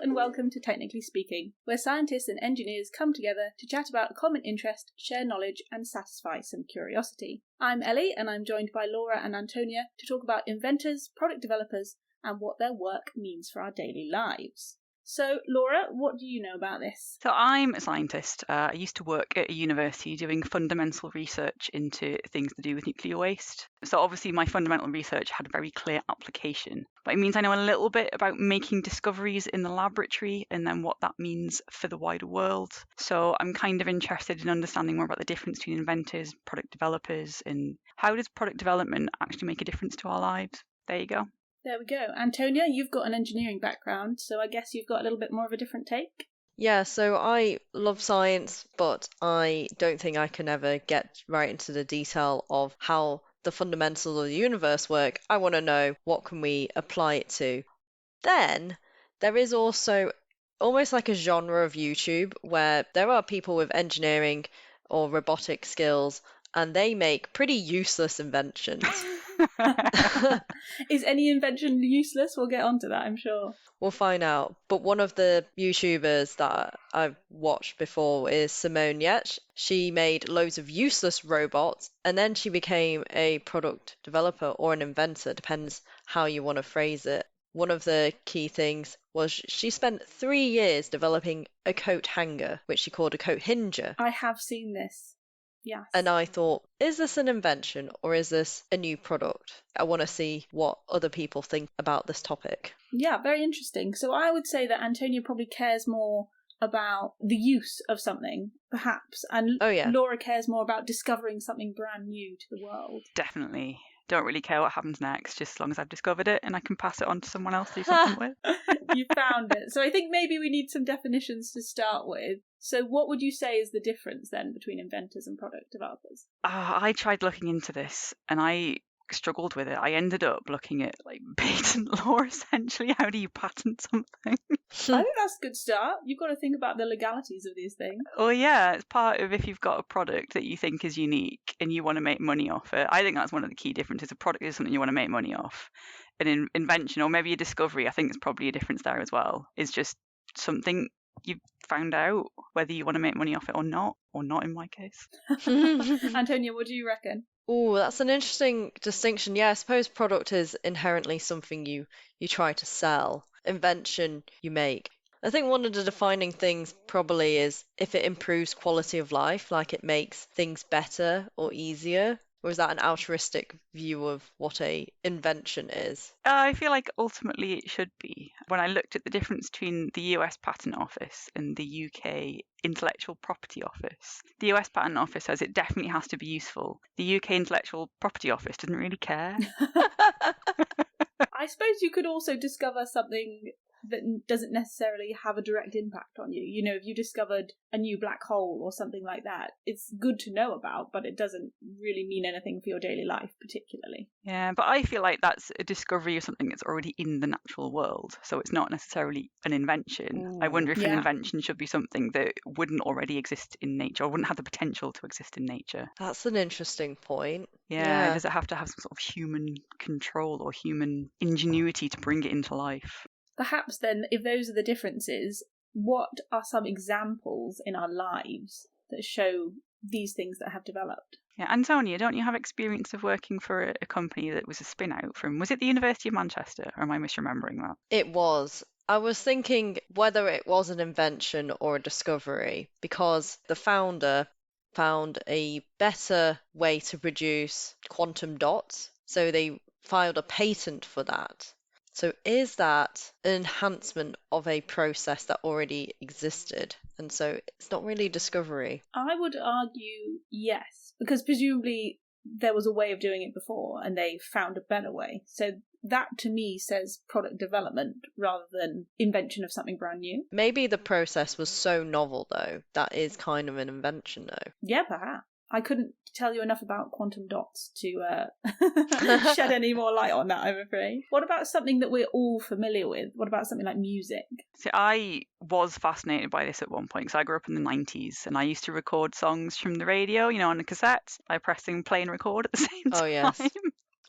and welcome to Technically Speaking, where scientists and engineers come together to chat about a common interest, share knowledge, and satisfy some curiosity. I'm Ellie, and I'm joined by Laura and Antonia to talk about inventors, product developers, and what their work means for our daily lives. So, Laura, what do you know about this? So I'm a scientist. I used to work at a university doing fundamental research into things to do with nuclear waste. So obviously my fundamental research had a very clear application. But it means I know a little bit about making discoveries in the laboratory and then what that means for the wider world. So I'm kind of interested in understanding more about the difference between inventors, product developers, and how does product development actually make a difference to our lives? There you go. There we go. Antonia, you've got an engineering background, so I guess you've got a little bit more of a different take? Yeah, so I love science, but I don't think I can ever get right into the detail of how the fundamentals of the universe work. I want to know what can we apply it to. Then there is also almost like a genre of YouTube where there are people with engineering or robotic skills and they make pretty useless inventions. Is any invention useless? We'll get onto that, I'm sure. We'll find out. But one of the YouTubers that I've watched before is Simone Yetch. She made loads of useless robots and then she became a product developer or an inventor, depends how you want to phrase it. One of the key things was she spent 3 years developing a coat hanger, which she called a coat hinger. I have seen this. Yes. And I thought, is this an invention or is this a new product? I want to see what other people think about this topic. Yeah, very interesting. So I would say that Antonia probably cares more about the use of something, perhaps, and Laura cares more about discovering something brand new to the world. Definitely. Don't really care what happens next, just as long as I've discovered it and I can pass it on to someone else to do something with. You found it. So I think maybe we need some definitions to start with. So what would you say is the difference then between inventors and product developers? I tried looking into this and I struggled with it. I ended up looking at like patent law, essentially. How do you patent something? I think that's a good start. You've got to think about the legalities of these things. Oh yeah, it's part of if you've got a product that you think is unique and you want to make money off it. I think that's one of the key differences. A product is something you want to make money off. An invention or maybe a discovery, I think there's probably a difference there as well, is just something you've found out, whether you want to make money off it or not in my case. Antonia, what do you reckon? Oh, that's an interesting distinction. Yeah, I suppose product is inherently something you try to sell. Invention you make. I think one of the defining things probably is if it improves quality of life, like it makes things better or easier. Or is that an altruistic view of what a invention is? I feel like ultimately it should be. When I looked at the difference between the US Patent Office and the UK Intellectual Property Office, the US Patent Office says it definitely has to be useful. The UK Intellectual Property Office doesn't really care. I suppose you could also discover something that doesn't necessarily have a direct impact on you. You know, if you discovered a new black hole or something like that, it's good to know about, but it doesn't really mean anything for your daily life particularly. Yeah, but I feel like that's a discovery of something that's already in the natural world, so it's not necessarily an invention. Ooh, I wonder if an invention should be something that wouldn't already exist in nature or wouldn't have the potential to exist in nature. That's an interesting point. Yeah, does it have to have some sort of human control or human ingenuity to bring it into life? Perhaps then, if those are the differences, what are some examples in our lives that show these things that have developed? Yeah, Antonia, don't you have experience of working for a company that was a spin out from, was it the University of Manchester, or am I misremembering that? It was. I was thinking whether it was an invention or a discovery, because the founder found a better way to produce quantum dots, so they filed a patent for that. So is that an enhancement of a process that already existed? And so it's not really discovery. I would argue yes, because presumably there was a way of doing it before and they found a better way. So that to me says product development rather than invention of something brand new. Maybe the process was so novel though, that is kind of an invention though. Yeah, perhaps. I couldn't tell you enough about quantum dots to shed any more light on that, I'm afraid. What about something that we're all familiar with? What about something like music? See, I was fascinated by this at one point because I grew up in the 90s and I used to record songs from the radio, on a cassette by pressing play and record at the same time. Oh, yes.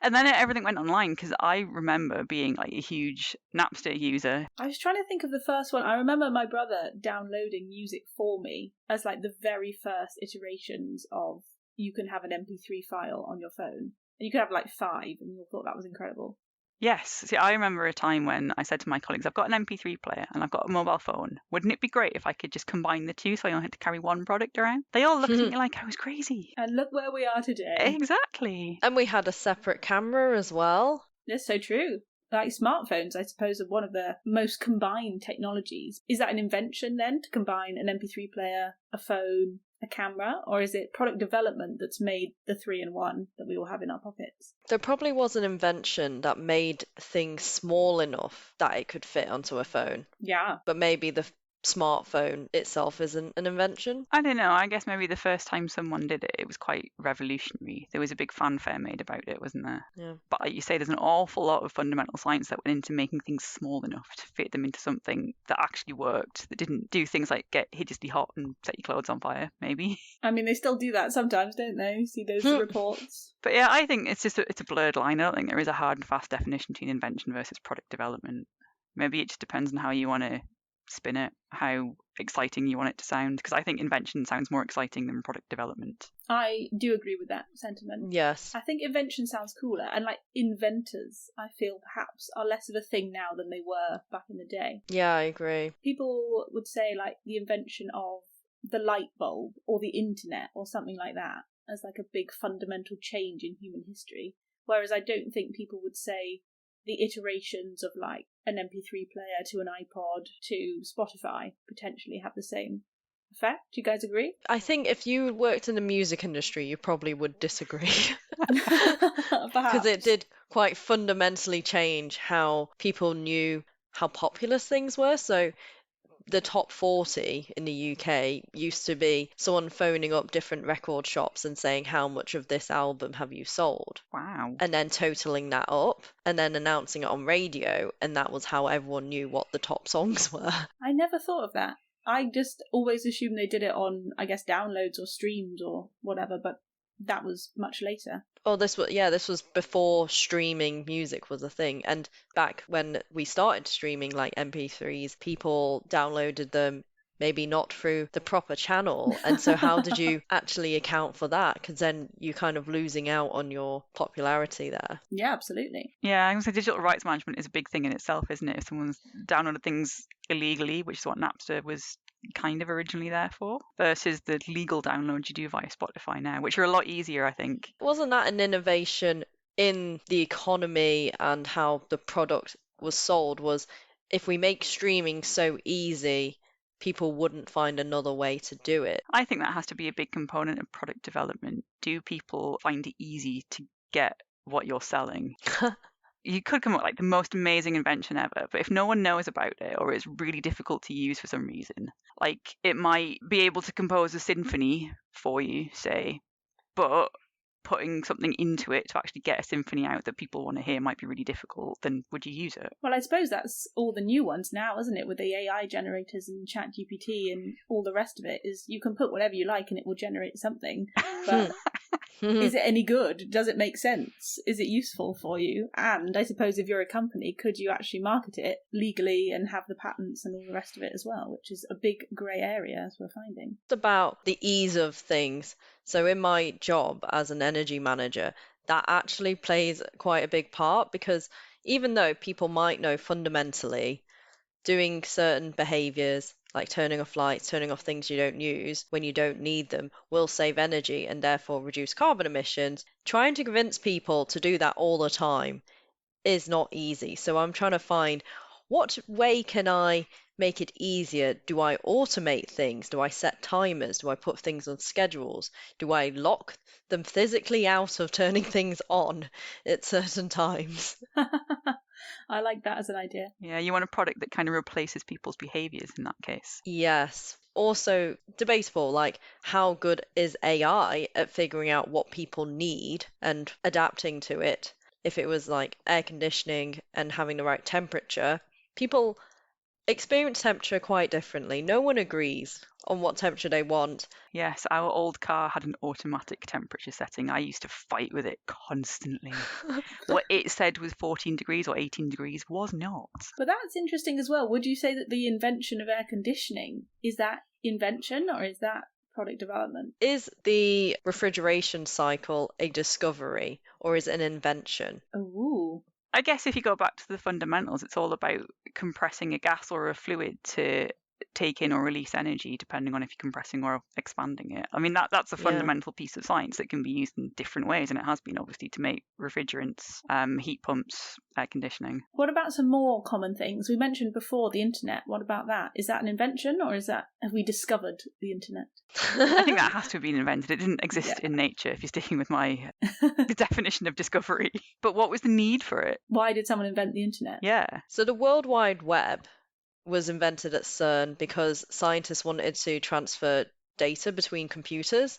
And then everything went online because I remember being like a huge Napster user. I was trying to think of the first one. I remember my brother downloading music for me as like the very first iterations of you can have an MP3 file on your phone. And you could have like 5, and we all thought that was incredible. Yes. See, I remember a time when I said to my colleagues, I've got an MP3 player and I've got a mobile phone. Wouldn't it be great if I could just combine the two so I only had to carry one product around? They all looked at me like I was crazy. And look where we are today. Exactly. And we had a separate camera as well. That's so true. Like smartphones, I suppose, are one of the most combined technologies. Is that an invention then, to combine an MP3 player, a phone, a camera, or is it product development that's made the 3-in-1 that we all have in our pockets? There probably was an invention that made things small enough that it could fit onto a phone. Yeah. But maybe the smartphone itself isn't an invention. I don't know. I guess maybe the first time someone did it, it was quite revolutionary. There was a big fanfare made about it, wasn't there? Yeah. But like you say, there's an awful lot of fundamental science that went into making things small enough to fit them into something that actually worked, that didn't do things like get hideously hot and set your clothes on fire, maybe. I mean, they still do that sometimes, don't they? You see those reports. But yeah, I think it's a blurred line. I don't think there is a hard and fast definition between invention versus product development. Maybe it just depends on how you want to spin it, how exciting you want it to sound, because I think invention sounds more exciting than product development. I do agree with that sentiment. Yes. I think invention sounds cooler, and like inventors, I feel perhaps are less of a thing now than they were back in the day. Yeah, I agree. People would say like the invention of the light bulb or the internet or something like that as like a big fundamental change in human history, whereas I don't think people would say the iterations of like an MP3 player to an iPod to Spotify potentially have the same effect. Do you guys agree? I think if you worked in the music industry, you probably would disagree. Because it did quite fundamentally change how people knew how popular things were. So the top 40 in the UK used to be someone phoning up different record shops and saying, how much of this album have you sold? Wow. And then totaling that up and then announcing it on radio. And that was how everyone knew what the top songs were. I never thought of that. I just always assumed they did it on, I guess, downloads or streams or whatever, but that was much later. Oh, this was before streaming music was a thing. And back when we started streaming like MP3s, people downloaded them maybe not through the proper channel. And so how did you actually account for that? Because then you're kind of losing out on your popularity there. Yeah, absolutely. Yeah, I was say digital rights management is a big thing in itself, isn't it? If someone's downloaded things illegally, which is what Napster was kind of originally there for, versus the legal downloads you do via Spotify now, which are a lot easier, I think. Wasn't that an innovation in the economy and how the product was sold? Was if we make streaming so easy, people wouldn't find another way to do it. I think that has to be a big component of product development. Do people find it easy to get what you're selling? You could come up with like the most amazing invention ever, but if no one knows about it or it's really difficult to use for some reason, like it might be able to compose a symphony for you, say, but putting something into it to actually get a symphony out that people want to hear might be really difficult, then would you use it? Well, I suppose that's all the new ones now, isn't it? With the AI generators and ChatGPT and all the rest of it, is you can put whatever you like and it will generate something. But is it any good? Does it make sense? Is it useful for you? And I suppose if you're a company, could you actually market it legally and have the patents and all the rest of it as well, which is a big grey area, as we're finding. It's about the ease of things. So in my job as an energy manager, that actually plays quite a big part, because even though people might know fundamentally doing certain behaviors like turning off lights, turning off things you don't use when you don't need them will save energy and therefore reduce carbon emissions, trying to convince people to do that all the time is not easy. So I'm trying to find, what way can I make it easier? Do I automate things? Do I set timers? Do I put things on schedules? Do I lock them physically out of turning things on at certain times? I like that as an idea. Yeah, you want a product that kind of replaces people's behaviours in that case. Yes. Also debatable, like how good is AI at figuring out what people need and adapting to it? If it was like air conditioning and having the right temperature, people experience temperature quite differently. No one agrees on what temperature they want. Yes, our old car had an automatic temperature setting. I used to fight with it constantly. What it said was 14 degrees or 18 degrees was not. But that's interesting as well. Would you say that the invention of air conditioning, is that invention or is that product development? Is the refrigeration cycle a discovery or is it an invention? Ooh. I guess if you go back to the fundamentals, it's all about compressing a gas or a fluid to take in or release energy, depending on if you're compressing or expanding it. I mean, that's a fundamental piece of science that can be used in different ways, and it has been obviously to make refrigerants, heat pumps, air conditioning. What about some more common things? We mentioned before the internet. What about that? Is that an invention, or have we discovered the internet? I think that has to have been invented. It didn't exist in nature, if you're sticking with my definition of discovery. But what was the need for it? Why did someone invent the internet? Yeah. So the World Wide Web was invented at CERN because scientists wanted to transfer data between computers.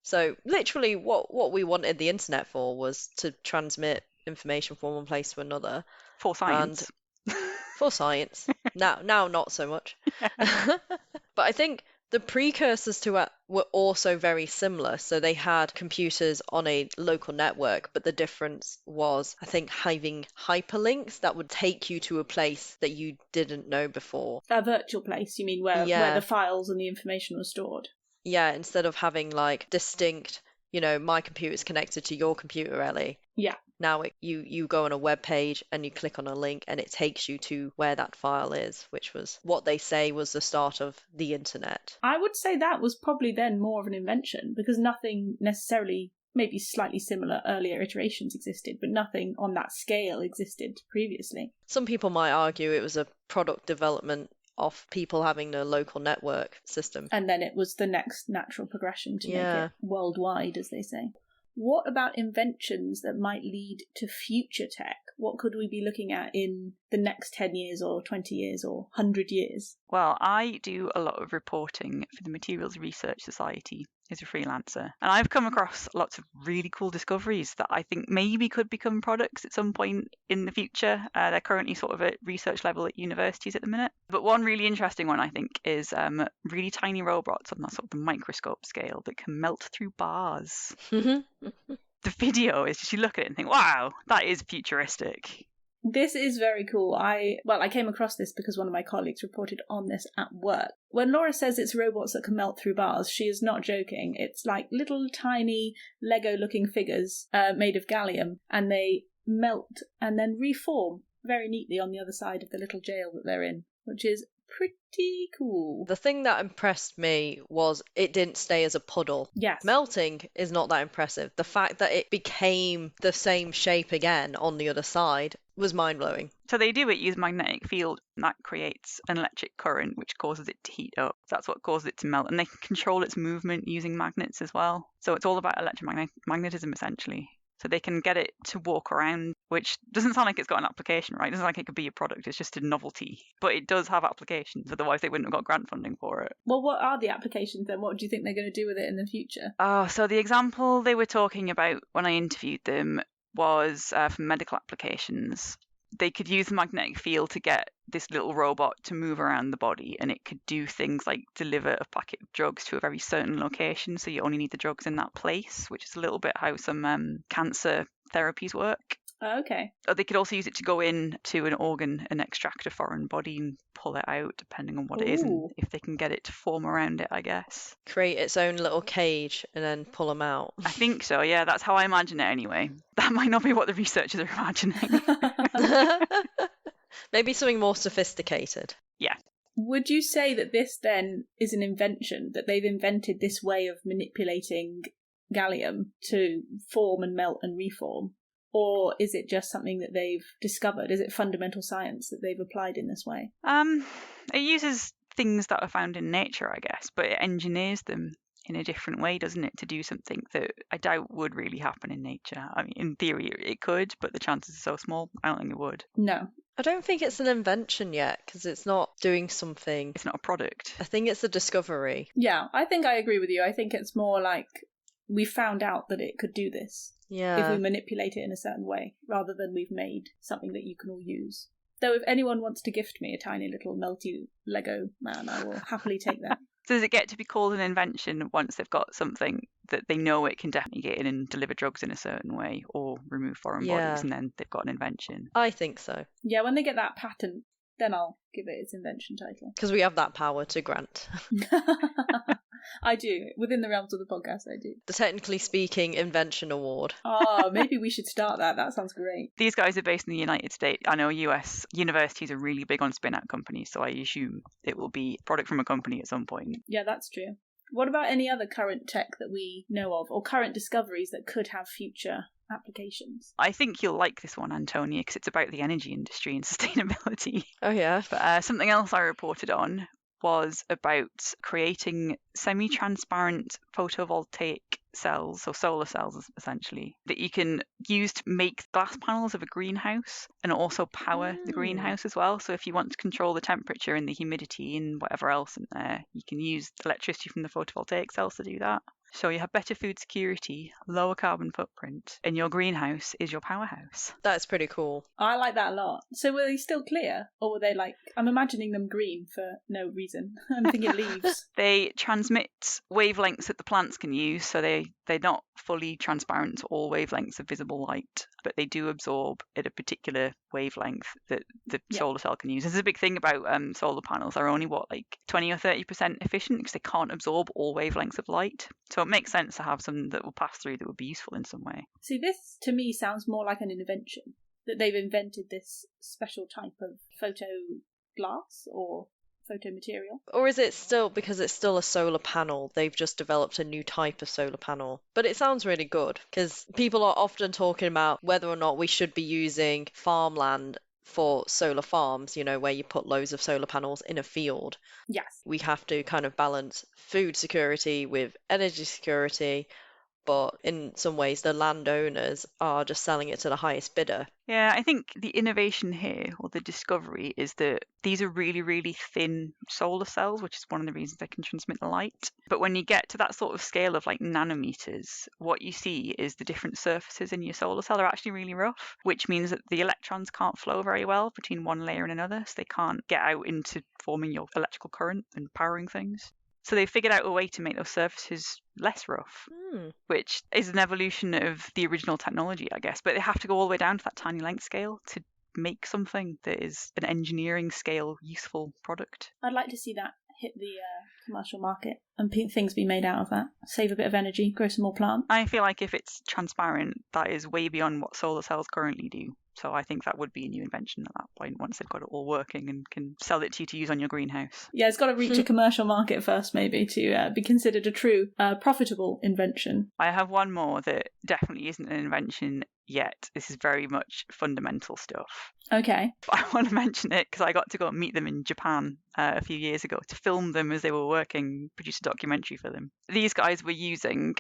So literally what we wanted the internet for was to transmit information from one place to another. For science. For science. Now not so much. But I think the precursors to it were also very similar. So they had computers on a local network, but the difference was, I think, having hyperlinks that would take you to a place that you didn't know before. A virtual place, you mean, where the files and the information were stored? Yeah, instead of having like distinct, my computer's connected to your computer, Ellie. Yeah. Now you go on a web page and you click on a link and it takes you to where that file is, which was what they say was the start of the internet. I would say that was probably then more of an invention, because nothing necessarily, maybe slightly similar earlier iterations existed, but nothing on that scale existed previously. Some people might argue it was a product development of people having a local network system. And then it was the next natural progression to make it worldwide, as they say. What about inventions that might lead to future tech? What could we be looking at in the next 10 years or 20 years or 100 years? Well, I do a lot of reporting for the Materials Research Society as a freelancer. And I've come across lots of really cool discoveries that I think maybe could become products at some point in the future. They're currently sort of at research level at universities at the minute. But one really interesting one, I think, is really tiny robots on that sort of the microscope scale that can melt through bars. The video is just, you look at it and think, wow, that is futuristic. This is very cool. I came across this because one of my colleagues reported on this at work. When Laura says it's robots that can melt through bars, she is not joking. It's like little tiny Lego-looking figures made of gallium, and they melt and then reform very neatly on the other side of the little jail that they're in, which is pretty cool. The thing that impressed me was it didn't stay as a puddle. Yes. Melting is not that impressive. The fact that it became the same shape again on the other side was mind-blowing. So they do it using magnetic field, and that creates an electric current which causes it to heat up. That's what causes it to melt, and they can control its movement using magnets as well. So it's all about electromagnetism essentially. So they can get it to walk around, which doesn't sound like it's got an application, right? It doesn't sound like it could be a product. It's just a novelty. But it does have applications. Otherwise, they wouldn't have got grant funding for it. Well, what are the applications then? What do you think they're going to do with it in the future? So the example they were talking about when I interviewed them was for medical applications. They could use the magnetic field to get this little robot to move around the body, and it could do things like deliver a packet of drugs to a very certain location, so you only need the drugs in that place, which is a little bit how some cancer therapies work. Oh, okay. Or they could also use it to go in to an organ and extract a foreign body and pull it out, depending on what it is, and if they can get it to form around it, I guess. Create its own little cage and then pull them out. I think so, yeah. That's how I imagine it anyway. That might not be what the researchers are imagining. Maybe something more sophisticated. Yeah. Would you say that this then is an invention, that they've invented this way of manipulating gallium to form and melt and reform? Or is it just something that they've discovered? Is it fundamental science that they've applied in this way? It uses things that are found in nature, I guess, but it engineers them in a different way, doesn't it, to do something that I doubt would really happen in nature. I mean, in theory it could, but the chances are so small, I don't think it would. No. I don't think it's an invention yet, because it's not doing something. It's not a product. I think it's a discovery. Yeah, I think I agree with you. I think it's more like we found out that it could do this. Yeah. If we manipulate it in a certain way, rather than we've made something that you can all use. Though if anyone wants to gift me a tiny little melty Lego man, I will happily take that. So does it get to be called an invention once they've got something that they know it can definitely get in and deliver drugs in a certain way or remove foreign bodies, and then they've got an invention? I think so. Yeah, when they get that patent, then I'll give it its invention title. Because we have that power to grant. I do. Within the realms of the podcast, I do. The Technically Speaking Invention Award. Oh, maybe we should start that. That sounds great. These guys are based in the United States. I know US universities are really big on spin-out companies, so I assume it will be a product from a company at some point. Yeah, that's true. What about any other current tech that we know of, or current discoveries that could have future applications? I think you'll like this one, Antonia, because it's about the energy industry and sustainability. Oh, yeah. But something else I reported on was about creating semi-transparent photovoltaic cells, so solar cells essentially, that you can use to make glass panels of a greenhouse and also power the greenhouse as well. So if you want to control the temperature and the humidity and whatever else in there, you can use electricity from the photovoltaic cells to do that. So you have better food security, lower carbon footprint, and your greenhouse is your powerhouse. That's pretty cool. I like that a lot. So were they still clear? Or were they like, I'm imagining them green for no reason. I'm thinking leaves. They transmit wavelengths that the plants can use, so they're not fully transparent to all wavelengths of visible light, but they do absorb at a particular wavelength that the solar cell can use. This is a big thing about solar panels. They're only, 20 or 30% efficient because they can't absorb all wavelengths of light. So it makes sense to have some that will pass through that would be useful in some way. See, this to me sounds more like an invention, that they've invented this special type of photo glass or photo material. Or is it still, because it's still a solar panel, they've just developed a new type of solar panel? But it sounds really good, because people are often talking about whether or not we should be using farmland for solar farms, where you put loads of solar panels in a field. Yes. We have to kind of balance food security with energy security, but in some ways the landowners are just selling it to the highest bidder. Yeah, I think the innovation here, or the discovery, is that these are really, really thin solar cells, which is one of the reasons they can transmit the light. But when you get to that sort of scale of like nanometers, what you see is the different surfaces in your solar cell are actually really rough, which means that the electrons can't flow very well between one layer and another, so they can't get out into forming your electrical current and powering things. So they figured out a way to make those surfaces less rough, which is an evolution of the original technology, I guess. But they have to go all the way down to that tiny length scale to make something that is an engineering scale useful product. I'd like to see that hit the commercial market and things be made out of that. Save a bit of energy, grow some more plants. I feel like if it's transparent, that is way beyond what solar cells currently do. So I think that would be a new invention at that point, once they've got it all working and can sell it to you to use on your greenhouse. Yeah, it's got to reach a commercial market first, maybe, to be considered a true profitable invention. I have one more that definitely isn't an invention yet. This is very much fundamental stuff. Okay. But I want to mention it because I got to go and meet them in Japan a few years ago to film them as they were working, produce a documentary for them. These guys were using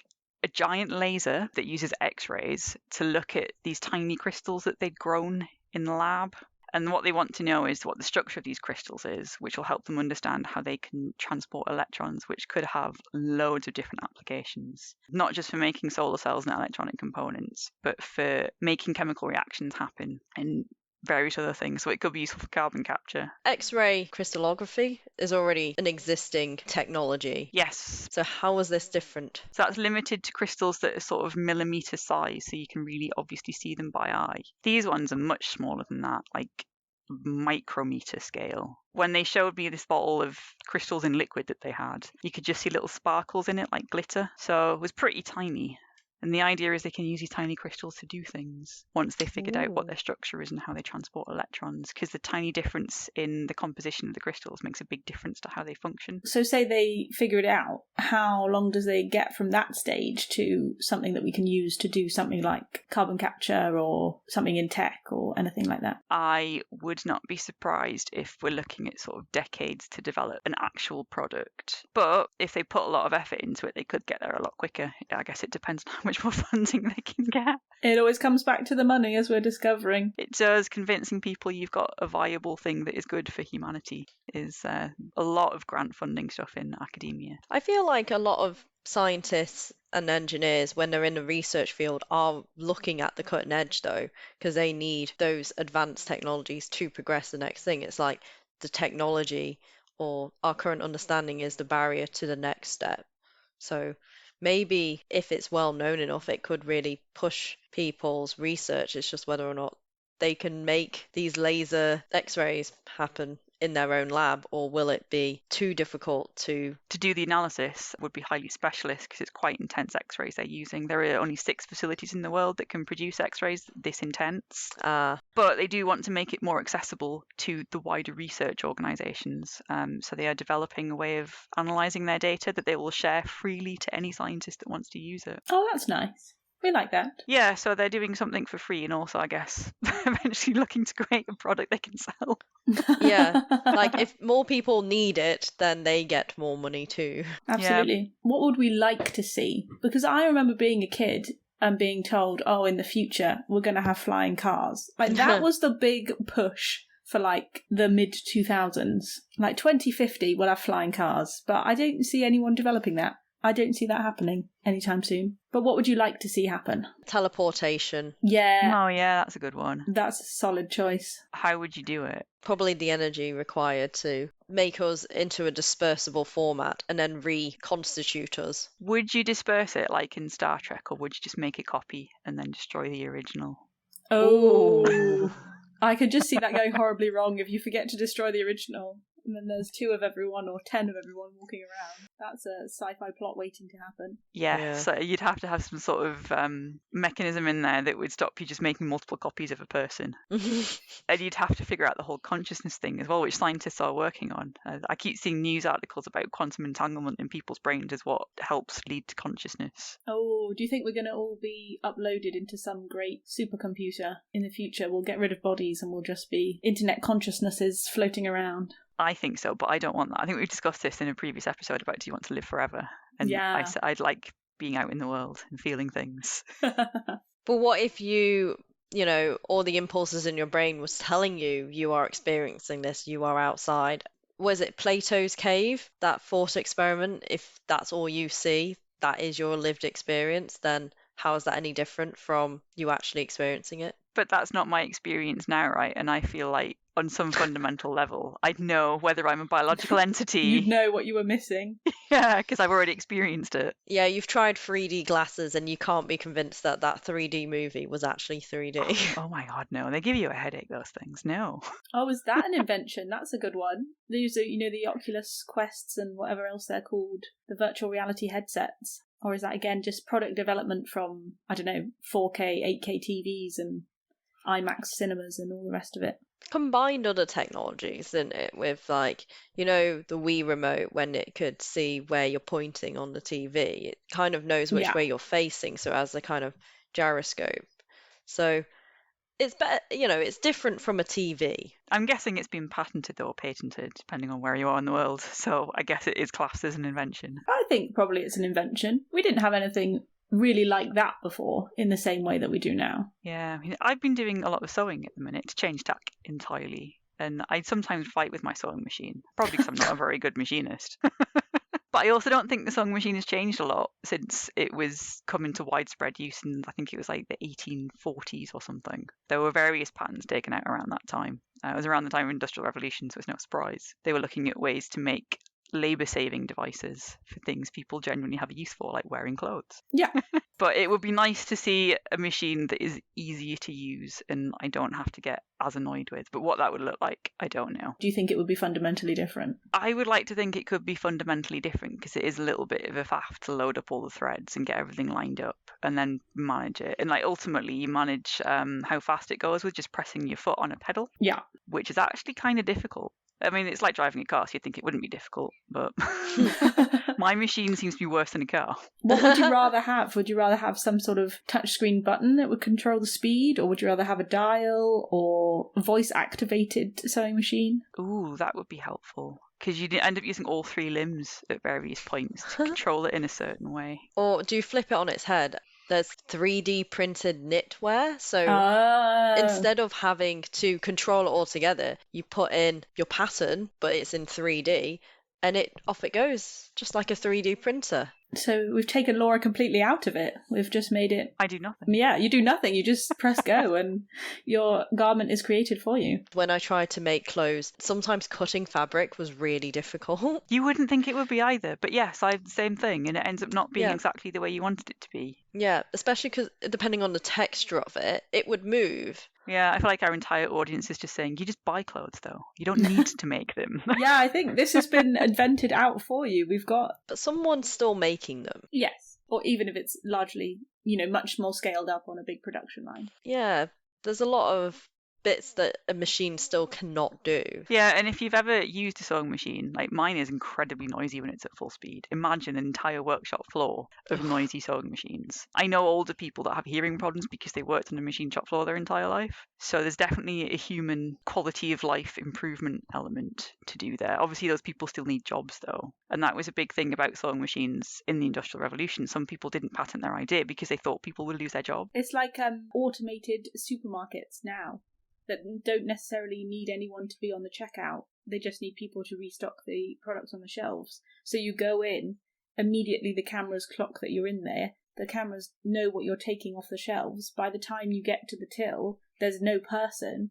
a giant laser that uses X-rays to look at these tiny crystals that they'd grown in the lab. And what they want to know is what the structure of these crystals is, which will help them understand how they can transport electrons, which could have loads of different applications, not just for making solar cells and electronic components, but for making chemical reactions happen and various other things. So it could be useful for carbon capture. X-ray crystallography is already an existing technology. Yes. So how is this different? So that's limited to crystals that are sort of millimeter size, so you can really obviously see them by eye. These ones are much smaller than that, like micrometer scale. When they showed me this bottle of crystals in liquid that they had, you could just see little sparkles in it like glitter. So it was pretty tiny. And the idea is they can use these tiny crystals to do things once they figured out what their structure is and how they transport electrons, because the tiny difference in the composition of the crystals makes a big difference to how they function. So say they figure it out, how long does they get from that stage to something that we can use to do something like carbon capture or something in tech or anything like that? I would not be surprised if we're looking at sort of decades to develop an actual product. But if they put a lot of effort into it, they could get there a lot quicker. I guess it depends on how much more funding they can get. It always comes back to the money, as we're discovering. It does. Convincing people you've got a viable thing that is good for humanity is a lot of grant funding stuff in academia. I feel like a lot of scientists and engineers, when they're in the research field, are looking at the cutting edge though, because they need those advanced technologies to progress the next thing. It's like the technology or our current understanding is the barrier to the next step. So maybe if it's well known enough, it could really push people's research. It's just whether or not they can make these laser x-rays happen in their own lab, or will it be too difficult to do the analysis? Would be highly specialist because it's quite intense x-rays they're using. There are only 6 facilities in the world that can produce x-rays this intense. But they do want to make it more accessible to the wider research organisations. So they are developing a way of analysing their data that they will share freely to any scientist that wants to use it. Oh, that's nice. We like that. Yeah, so they're doing something for free, and also, I guess, eventually looking to create a product they can sell. Yeah, like if more people need it, then they get more money too. Absolutely. Yeah. What would we like to see? Because I remember being a kid and being told, oh, in the future, we're going to have flying cars. Like, that was the big push for, like, the mid-2000s. Like, 2050, we'll have flying cars. But I don't see anyone developing that. I don't see that happening anytime soon. But what would you like to see happen? Teleportation. Yeah. Oh, yeah, that's a good one. That's a solid choice. How would you do it? Probably the energy required to make us into a dispersible format and then reconstitute us. Would you disperse it like in Star Trek, or would you just make a copy and then destroy the original? Oh. I could just see that going horribly wrong if you forget to destroy the original. And then there's 2 of everyone or 10 of everyone walking around. That's a sci-fi plot waiting to happen. Yeah, so you'd have to have some sort of mechanism in there that would stop you just making multiple copies of a person. And you'd have to figure out the whole consciousness thing as well, which scientists are working on. I keep seeing news articles about quantum entanglement in people's brains as what helps lead to consciousness. Oh, do you think we're going to all be uploaded into some great supercomputer in the future? We'll get rid of bodies and we'll just be internet consciousnesses floating around. I think so, but I don't want that. I think we've discussed this in a previous episode about do you want to live forever? And Yeah. I'd like being out in the world and feeling things. But what if you know, all the impulses in your brain was telling you you are experiencing this, you are outside? Was it Plato's cave, that thought experiment? If that's all you see, that is your lived experience, then how is that any different from you actually experiencing it? But that's not my experience now, right? And I feel like on some fundamental level, I'd know whether I'm a biological entity. You'd know what you were missing. Yeah, because I've already experienced it. Yeah, you've tried 3D glasses and you can't be convinced that that 3D movie was actually 3D. Oh my god, no. They give you a headache, those things. No. Oh, is that an invention? That's a good one. These are, the Oculus Quests and whatever else they're called, the virtual reality headsets. Or is that, again, just product development from, 4K, 8K TVs and IMAX cinemas and all the rest of it? Combined other technologies, isn't it? With the Wii remote, when it could see where you're pointing on the TV, it kind of knows which way you're facing, so it has a kind of gyroscope. So it's better, it's different from a TV. I'm guessing it's been patented or patented, depending on where you are in the world. So I guess it is classed as an invention. I think probably it's an invention. We didn't have anything really like that before in the same way that we do now. Yeah, I've been doing a lot of sewing at the minute to change tack entirely. And I sometimes fight with my sewing machine, probably because I'm not a very good machinist. But I also don't think the sewing machine has changed a lot since it was come into widespread use in, I think it was like the 1840s or something. There were various patents taken out around that time. It was around the time of Industrial Revolution, so it's no surprise. They were looking at ways to make labour-saving devices for things people genuinely have a use for, like wearing clothes. Yeah. But it would be nice to see a machine that is easier to use and I don't have to get as annoyed with. But what that would look like, I don't know. Do you think it would be fundamentally different? I would like to think it could be fundamentally different because it is a little bit of a faff to load up all the threads and get everything lined up and then manage it. And ultimately you manage how fast it goes with just pressing your foot on a pedal. Yeah. Which is actually kind of difficult. I mean, it's like driving a car, so you'd think it wouldn't be difficult, but my machine seems to be worse than a car. What would you rather have? Would you rather have some sort of touchscreen button that would control the speed, or would you rather have a dial or a voice-activated sewing machine? Ooh, that would be helpful. Because you'd end up using all 3 limbs at various points to control it in a certain way. Or do you flip it on its head? There's 3D printed knitwear, so instead of having to control it all together, you put in your pattern, but it's in 3D, and off it goes, just like a 3D printer. So we've taken Laura completely out of it. We've just made it... I do nothing. Yeah, you do nothing. You just press go and your garment is created for you. When I tried to make clothes, sometimes cutting fabric was really difficult. You wouldn't think it would be either, but yes, I have the same thing, and it ends up not being exactly the way you wanted it to be. Yeah, especially because depending on the texture of it, it would move. Yeah, I feel like our entire audience is just saying, you just buy clothes, though. You don't need to make them. Yeah, I think this has been invented out for you. We've got... But someone's still making them. Yes, or even if it's largely, much more scaled up on a big production line. Yeah, there's a lot of bits that a machine still cannot do. Yeah, and if you've ever used a sewing machine, like mine is incredibly noisy when it's at full speed. Imagine an entire workshop floor of noisy sewing machines. I know older people that have hearing problems because they worked on a machine shop floor their entire life. So there's definitely a human quality of life improvement element to do there. Obviously, those people still need jobs, though. And that was a big thing about sewing machines in the Industrial Revolution. Some people didn't patent their idea because they thought people would lose their job. It's like automated supermarkets now that don't necessarily need anyone to be on the checkout. They just need people to restock the products on the shelves. So you go in, immediately the cameras clock that you're in there. The cameras know what you're taking off the shelves. By the time you get to the till, there's no person.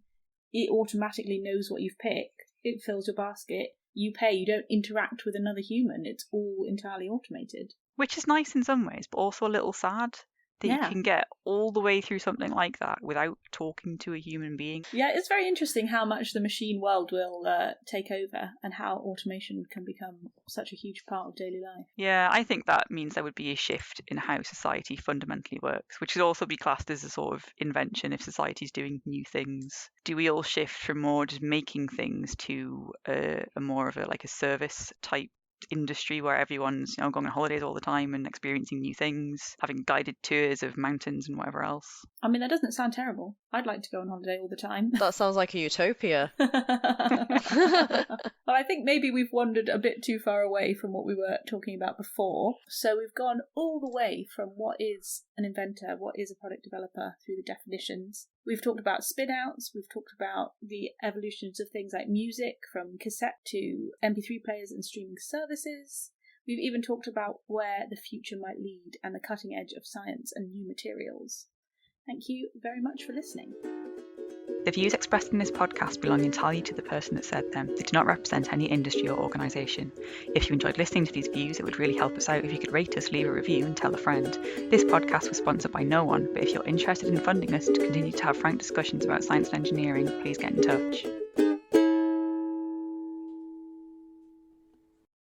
It automatically knows what you've picked. It fills your basket. You pay. You don't interact with another human. It's all entirely automated. Which is nice in some ways, but also a little sad. That you can get all the way through something like that without talking to a human being. Yeah, it's very interesting how much the machine world will take over and how automation can become such a huge part of daily life. Yeah, I think that means there would be a shift in how society fundamentally works, which could also be classed as a sort of invention if society's doing new things. Do we all shift from more just making things to a more of a service type industry where everyone's going on holidays all the time and experiencing new things, having guided tours of mountains and whatever else? I mean, that doesn't sound terrible. I'd like to go on holiday all the time. That sounds like a utopia. Well, I think maybe we've wandered a bit too far away from what we were talking about before. So we've gone all the way from what is an inventor, what is a product developer, through the definitions. We've talked about spin-outs, we've talked about the evolutions of things like music, from cassette to MP3 players and streaming services. We've even talked about where the future might lead and the cutting edge of science and new materials. Thank you very much for listening. The views expressed in this podcast belong entirely to the person that said them. They do not represent any industry or organisation. If you enjoyed listening to these views, it would really help us out if you could rate us, leave a review and tell a friend. This podcast was sponsored by no one, but if you're interested in funding us to continue to have frank discussions about science and engineering, please get in touch.